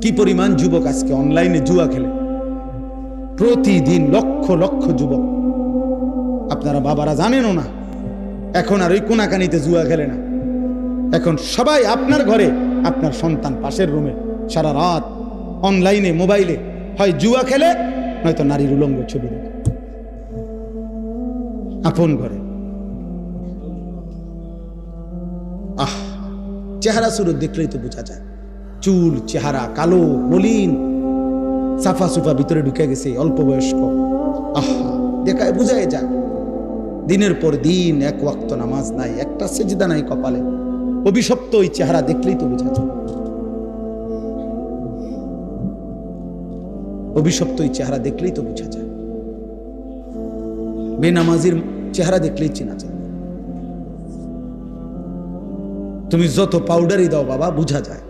কি পরিমাণ যুবক আজকে অনলাইনে জুয়া খেলে, প্রতিদিন লক্ষ লক্ষ যুবক। আপনারা বাবারা জানেনও না, এখন আর ওই কোনাকানিতে জুয়া খেলে না। এখন সবাই আপনার ঘরে, আপনার সন্তান পাশের রুমে সারা রাত অনলাইনে মোবাইলে হয় জুয়া খেলে, নয়তো নারীর উলঙ্গ ছবি দেখে আপন ঘরে। চেহারা সুরত দেখলেই তো বোঝা যায়, চুল চেহারা কালো মলিন, সাফা সুফা ভিতরে ঢুকে গেছে, অল্প বয়স্ক। দেখায় বুঝাই যায়। দিনের পর দিন এক ওয়াক্ত নামাজ নাই, একটা সেজদা নাই কপালে। অভিশপ্ত ওই চেহারা দেখলেই তো বোঝা যায়, অভিশপ্ত ওই চেহারা দেখলেই তো বোঝা যায়। বেনামাজির চেহারা দেখলেই চেনা যায়। তুমি যত পাউডারই দাও বাবা, বোঝা যায়।